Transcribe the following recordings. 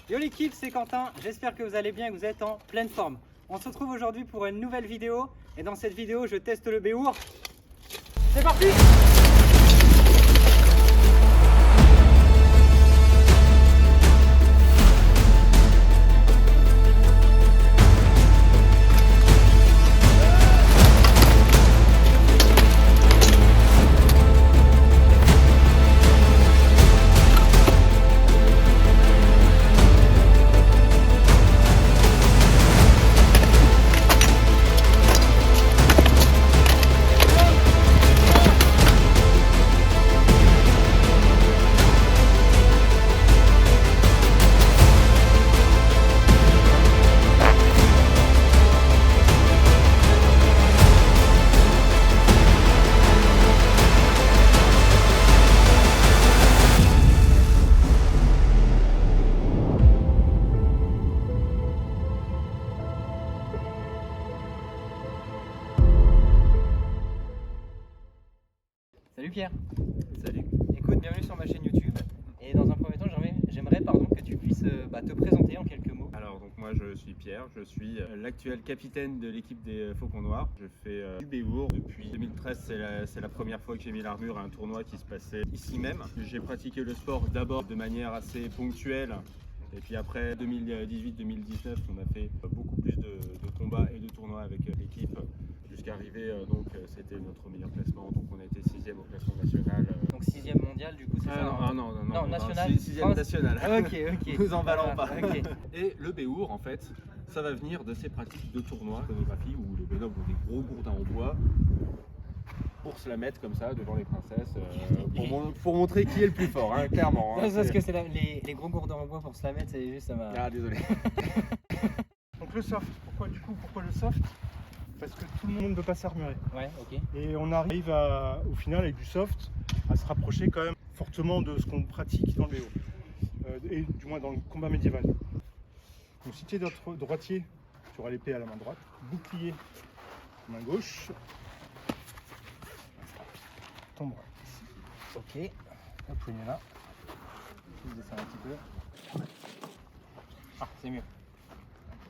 Yo l'équipe, c'est Quentin, j'espère que vous allez bien et que vous êtes en pleine forme. On se retrouve aujourd'hui pour une nouvelle vidéo et dans cette vidéo je teste le Béour. C'est parti! Salut Pierre. Salut. Écoute, bienvenue sur ma chaîne YouTube. Et dans un premier temps, j'aimerais que tu puisses te présenter en quelques mots. Alors donc moi je suis Pierre, je suis l'actuel capitaine de l'équipe des Faucons Noirs. Je fais du Béour depuis 2013, c'est la première fois que j'ai mis l'armure à un tournoi qui se passait ici même. J'ai pratiqué le sport d'abord de manière assez ponctuelle. Et puis après 2018-2019, on a fait beaucoup plus de combats et de tournois avec l'équipe jusqu'à arriver, donc c'était notre meilleur classement, donc on a été 6e au classement national. Donc 6e mondial du coup, c'est ça? Non, national. 6e national. Ok. Nous emballons pas. Okay. Et le Béour en fait, ça va venir de ces pratiques de tournoi, chorégraphie, où les bonhommes ont des gros gourdins en bois pour se la mettre comme ça devant les princesses, pour montrer qui est le plus fort, hein, clairement. Hein, non, parce que c'est les gros gourdins en bois pour se la mettre, c'est juste ça m'a... Ah désolé. Donc le soft, pourquoi le soft? Parce que tout le monde ne peut pas s'armurer. Ouais, ok. Et on arrive au final avec du soft à se rapprocher quand même fortement de ce qu'on pratique dans le Béour. Et du moins dans le combat médiéval. Donc si tu es droitier, tu auras l'épée à la main droite, bouclier à la main gauche, ton bras ici. Ok. Le poignet là. Je descends un petit peu. Ah, c'est mieux.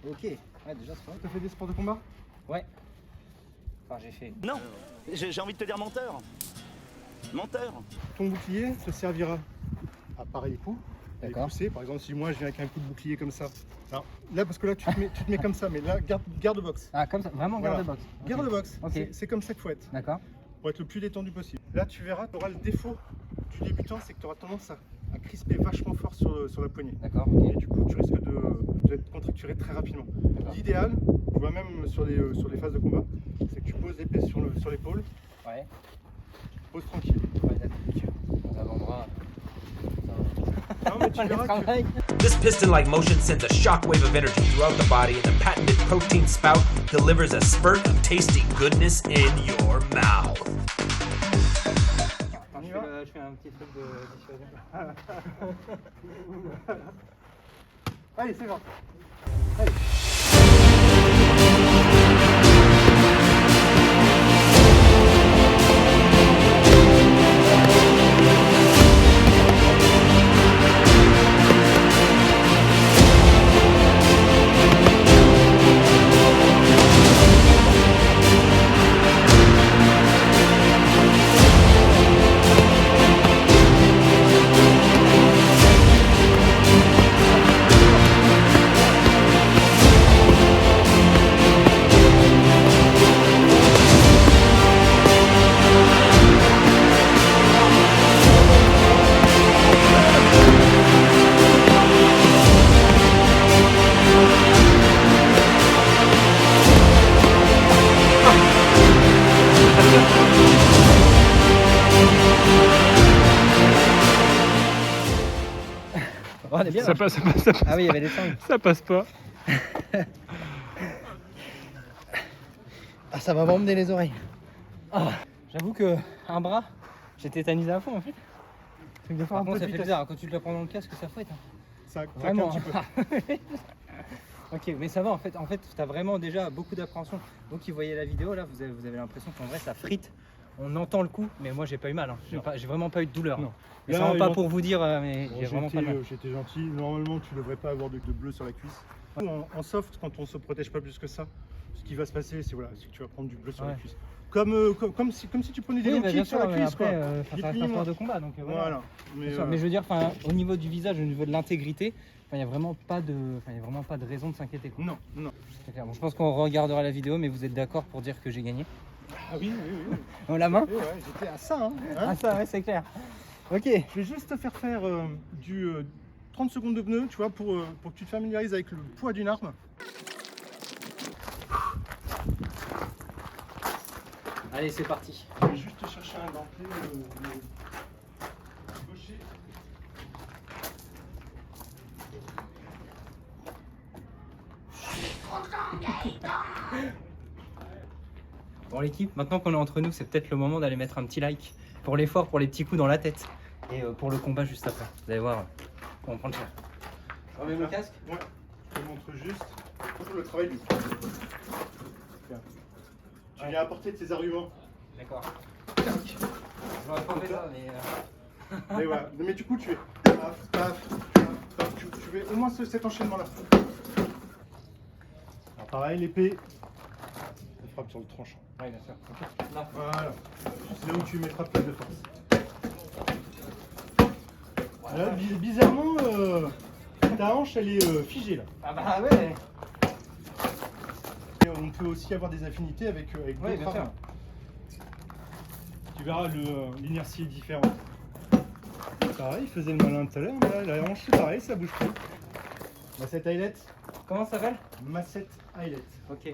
Ok. Ouais, déjà c'est pas mal. Tu as fait des sports de combat? Ouais. Enfin, j'ai fait. Non, j'ai envie de te dire menteur. Menteur. Ton bouclier te servira à pareil coup. D'accord. Pousser. Par exemple, si moi je viens avec un coup de bouclier comme ça. Alors, là, parce que là, tu te mets comme ça, mais là, garde box. Ah, comme ça, vraiment Voilà. garde-box. Okay. Garde box. Ok. C'est comme ça qu'il faut être. D'accord. Pour être le plus détendu possible. Là, tu verras, tu auras le défaut du débutant, c'est que tu auras tendance à crisper vachement fort sur la poignée. D'accord. Et Ok. du coup, tu risques d'être contracturé très rapidement. L'idéal, tu vois même sur les phases de combat, c'est que tu poses l'épée sur l'épaule. Ouais. Pose tranquille. Ouais, d'accord. On avant-bras. Non, mais tu verras que... This piston-like motion sends a shockwave of energy throughout the body, and the patented protein spout delivers a spurt of tasty goodness in your mouth. Je fais un petit truc de dissuasion. Allez, c'est bon. Oh, on est bien. Ça passe. Ah oui, il y avait des sangles. Ça passe pas. Ah, ça va m'emmener les oreilles. Ah, j'avoue que un bras, j'ai tétanisé à fond en fait. Par contre, ça fait bizarre quand tu te la prends dans le casque, ça fouette. Ça craque Vraiment. un petit peu. Ok, mais ça va en fait tu as vraiment déjà beaucoup d'appréhension. Vous qui voyez la vidéo là, vous avez l'impression qu'en vrai ça frite on entend le coup, mais moi j'ai pas eu mal. Hein. J'ai vraiment pas eu de douleur. Non. Mais c'est Là, vraiment pas pour vous dire, mais Bon, j'ai vraiment pas de mal. J'étais gentil. Normalement, tu devrais pas avoir de bleu sur la cuisse. En soft, quand on se protège pas plus que ça, ce qui va se passer, c'est voilà, que tu vas prendre du bleu sur la cuisse. Comme si tu prenais des Oui, bah, lentilles bien sur sûr, la mais cuisse. après, Quoi. ça reste un sport de combat, donc voilà. Voilà. Bien sûr, mais je veux dire, au niveau du visage, au niveau de l'intégrité, il n'y a vraiment pas de raison de s'inquiéter. Non, non. C'est clair. Bon, je pense qu'on regardera la vidéo, mais vous êtes d'accord pour dire que j'ai gagné? Ah oui, oui, oui. On la main? Ouais, j'étais à ça. Hein. Ah ça, ouais, c'est clair. Ok. Je vais juste te faire du 30 secondes de pneu, tu vois, pour que tu te familiarises avec le poids d'une arme. Allez, c'est parti. Je vais juste te chercher un dentelé gaucher. Bon l'équipe, maintenant qu'on est entre nous, c'est peut-être le moment d'aller mettre un petit like pour l'effort, pour les petits coups dans la tête et pour le combat juste après. Vous allez voir, on prend le cher. Je remets mon casque? Ouais, je te montre juste le travail du. Tu viens apporter de tes arguments. D'accord. J'aurais pas fait ça, mais... Mais voilà, mais du coup tu es paf, paf, paf, tu fais au moins cet enchaînement là. Alors pareil, l'épée, on frappe sur le tranchant. Ouais, bien sûr. Voilà, c'est là où tu mettras plus de force. Là, bizarrement, ta hanche elle est figée là. Ah bah ouais. Et on peut aussi avoir des affinités avec Ouais, d'autres bien sûr. armes. Tu verras, l'inertie est différente. Pareil, il faisait le malin tout à l'heure, mais là, la hanche c'est pareil, ça bouge plus. Massette Eyelet. Comment ça s'appelle? Massette Eyelet. Ok.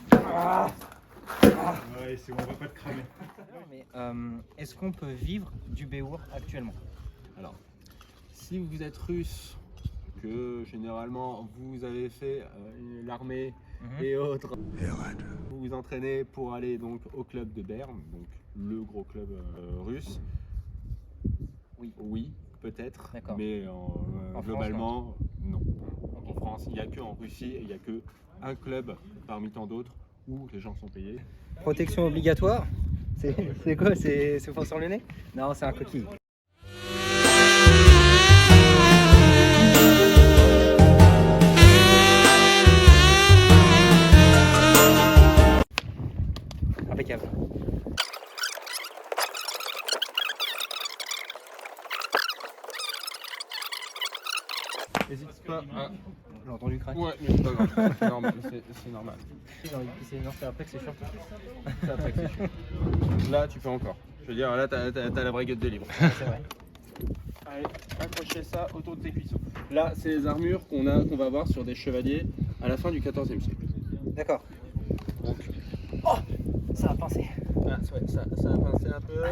Voilà. Ouais, c'est bon, on va pas te cramer. Mais est-ce qu'on peut vivre du béour actuellement? Alors, si vous êtes russe, que généralement vous avez fait l'armée et autres, vous vous entraînez pour aller donc au club de Berne, donc le gros club russe. Oui, peut-être, D'accord. mais En globalement, non. En France, il n'y a que en Russie, il n'y a que un club parmi tant d'autres où les gens sont payés. Protection obligatoire? C'est quoi? C'est fort sur le nez? Non, c'est un coquille. Impeccable. N'hésite pas à... J'ai entendu craquer. Ouais, mais c'est pas grave, c'est normal. C'est normal. J'ai envie de pisser. Non, c'est après que c'est chiant. C'est après que c'est chiant. Là, tu peux encore. Je veux dire, là, t'as la vraie gueule de libre. C'est vrai. Allez, accrochez ça autour de tes cuissons. Là, c'est les armures qu'on va avoir sur des chevaliers à la fin du XIVe siècle. D'accord. Donc, Oh, ça a pincé. ah, ouais, ça a pincé un peu.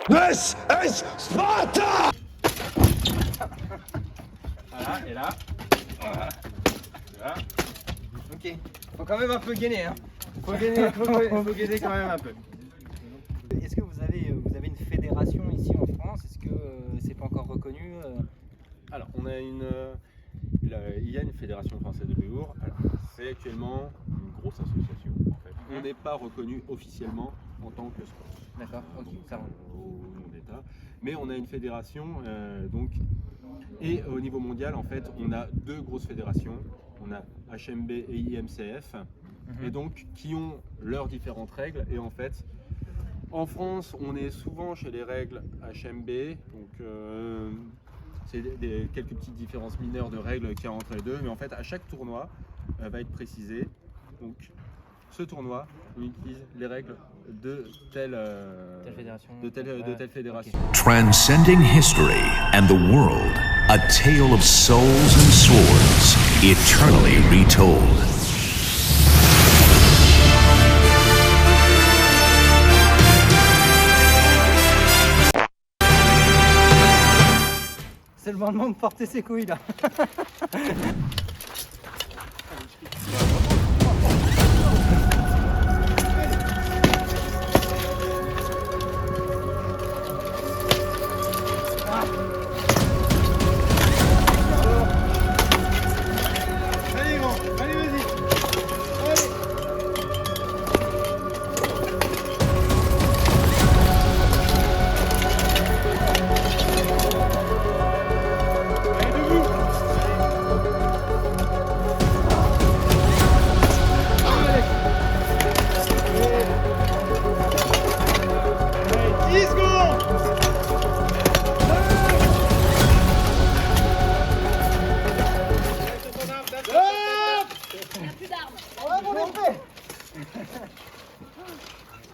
This is Sparta! Voilà, et là. Voilà. Ok. Faut quand même un peu gainer, hein. Faut gainer quand même un peu. Est-ce que vous avez une fédération ici en France? Est-ce que c'est pas encore reconnu? Alors, on a il y a une fédération française de béour. Alors, c'est actuellement une grosse association. En fait. On n'est pas reconnu officiellement en tant que sport. D'accord, ok, ça va. Au nom d'État. Mais on a une fédération, donc, et au niveau mondial, en fait, on a deux grosses fédérations. On a HMB et IMCF, et donc qui ont leurs différentes règles. Et en fait, en France, on est souvent chez les règles HMB, donc c'est quelques petites différences mineures de règles qu'il y a entre les deux. Mais en fait, à chaque tournoi va être précisé. Donc, ce tournoi, on utilise les règles de telle fédération. Transcending history and the world, a tale of souls and swords, eternally retold. C'est le moment de porter ses couilles là.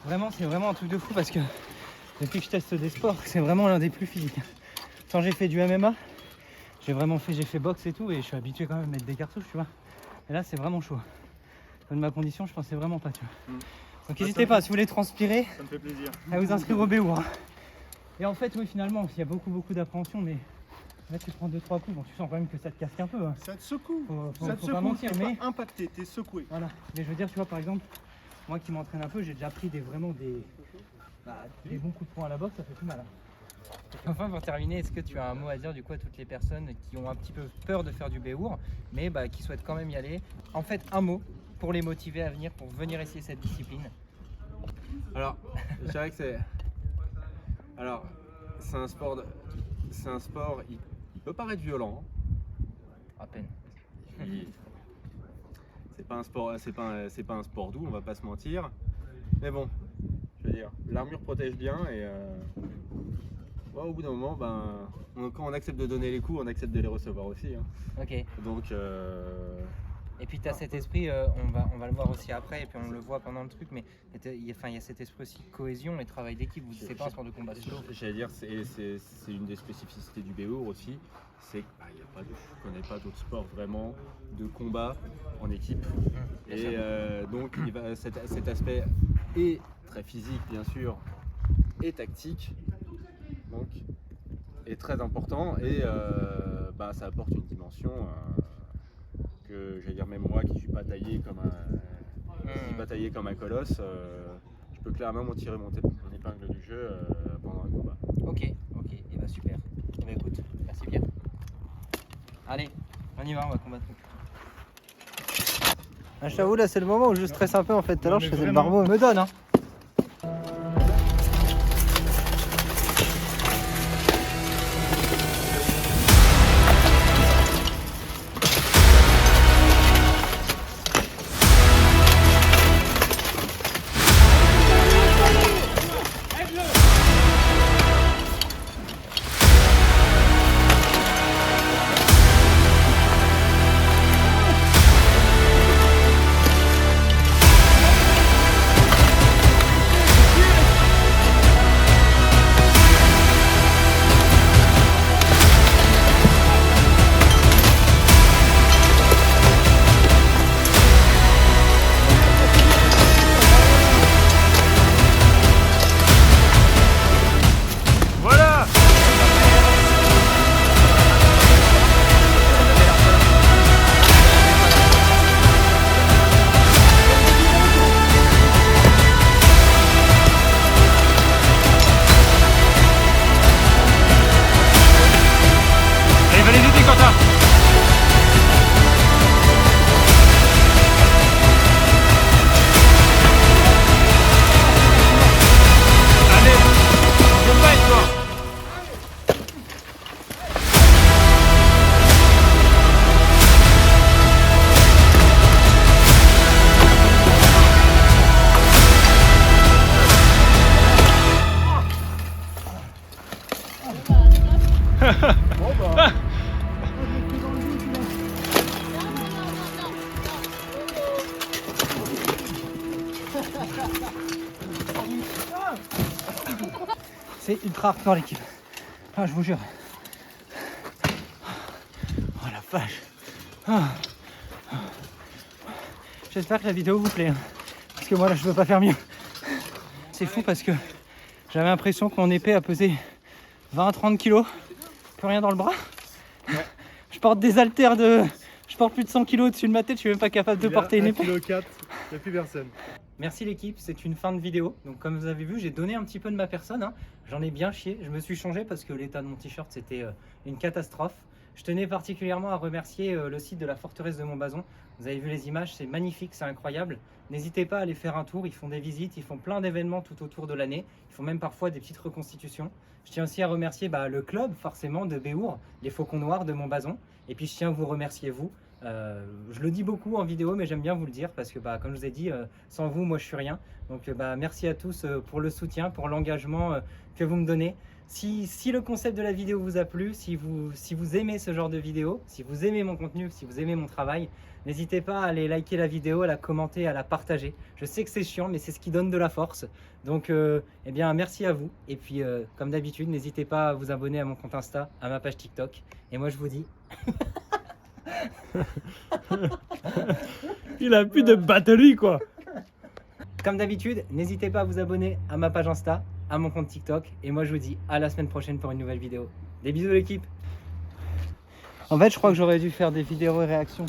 Vraiment, c'est vraiment un truc de fou parce que depuis que je teste des sports, c'est vraiment l'un des plus physiques. Quand j'ai fait du MMA, j'ai fait boxe et tout et je suis habitué quand même à mettre des cartouches, tu vois. Et là, c'est vraiment chaud. De ma condition, je pensais vraiment pas, tu vois. Donc n'hésitez pas, si vous voulez transpirer, Ça me fait plaisir. à vous inscrire au Béour. Et en fait, oui, finalement, il y a beaucoup d'appréhension, mais là, tu prends 2-3 coups, bon, tu sens quand même que ça te casque un peu. Hein. Ça te secoue. Faut Ça te pas secoue. mentir, T'es mais pas impacté, t'es secoué. voilà. Mais je veux dire, tu vois, par exemple, moi qui m'entraîne un peu, j'ai déjà pris des bons coups de poing à la boxe, ça fait plus mal. Hein. Enfin, pour terminer, est-ce que tu as un mot à dire du coup à toutes les personnes qui ont un petit peu peur de faire du Béour, mais qui souhaitent quand même y aller? En fait, un mot pour les motiver à venir, pour venir essayer cette discipline. Alors, je dirais que c'est un sport, il peut paraître violent. À peine. C'est pas un sport doux, on va pas se mentir. Mais bon, je veux dire, l'armure protège bien et au bout d'un moment, quand on accepte de donner les coups, on accepte de les recevoir aussi. Hein. Ok. Donc, Et puis tu as cet esprit, on va le voir aussi après, et puis on le voit pendant le truc, mais il y a cet esprit aussi de cohésion et de travail d'équipe. C'est pas un sport de combat solo. J'allais dire, c'est une des spécificités du Béour aussi, c'est que je connais pas d'autres sports vraiment de combat en équipe. Et donc cet aspect est très physique bien sûr, et tactique, donc est très important et ça apporte une dimension que j'allais dire même moi qui suis pas taillé comme un colosse, je peux clairement m'en tirer mon épingle du jeu pendant un combat. Ok, et bah super. Et bah écoute, merci bien. Allez, on y va, on va combattre. Je t'avoue, là c'est le moment où je stresse un peu en fait. Tout à l'heure je faisais le barbeau, me donne hein. C'est ultra hardcore l'équipe. Ah, je vous jure. Oh la vache. J'espère que la vidéo vous plaît. Hein. Parce que moi là je peux pas faire mieux. C'est fou parce que j'avais l'impression que mon épée a pesé 20-30 kilos. Plus rien dans le bras. Ouais. Je porte des haltères de. Je porte plus de 100 kilos au-dessus de ma tête, je suis même pas capable de porter une épée. 1,4 kg, il n'y a plus personne. Merci l'équipe, c'est une fin de vidéo. Donc comme vous avez vu, j'ai donné un petit peu de ma personne. Hein. J'en ai bien chié. Je me suis changé parce que l'état de mon t-shirt c'était une catastrophe. Je tenais particulièrement à remercier le site de la forteresse de Montbazon. Vous avez vu les images, c'est magnifique, c'est incroyable. N'hésitez pas à aller faire un tour, ils font des visites, ils font plein d'événements tout autour de l'année. Ils font même parfois des petites reconstitutions. Je tiens aussi à remercier le club forcément de Béour, les Faucons Noirs de Montbazon. Et puis je tiens à vous remercier vous, Je le dis beaucoup en vidéo, mais j'aime bien vous le dire parce que, comme je vous ai dit, sans vous, moi, je suis rien. Donc, merci à tous pour le soutien, pour l'engagement que vous me donnez. Si le concept de la vidéo vous a plu, si vous aimez ce genre de vidéo, si vous aimez mon contenu, si vous aimez mon travail, n'hésitez pas à aller liker la vidéo, à la commenter, à la partager. Je sais que c'est chiant, mais c'est ce qui donne de la force. Donc, eh bien, merci à vous. Et puis, comme d'habitude, n'hésitez pas à vous abonner à mon compte Insta, à ma page TikTok. Et moi, je vous dis... Il a plus de batterie, quoi. Comme d'habitude, n'hésitez pas à vous abonner à ma page Insta, à mon compte TikTok. Et moi, je vous dis à la semaine prochaine pour une nouvelle vidéo. Des bisous l'équipe. En fait, je crois que j'aurais dû faire des vidéos réactions.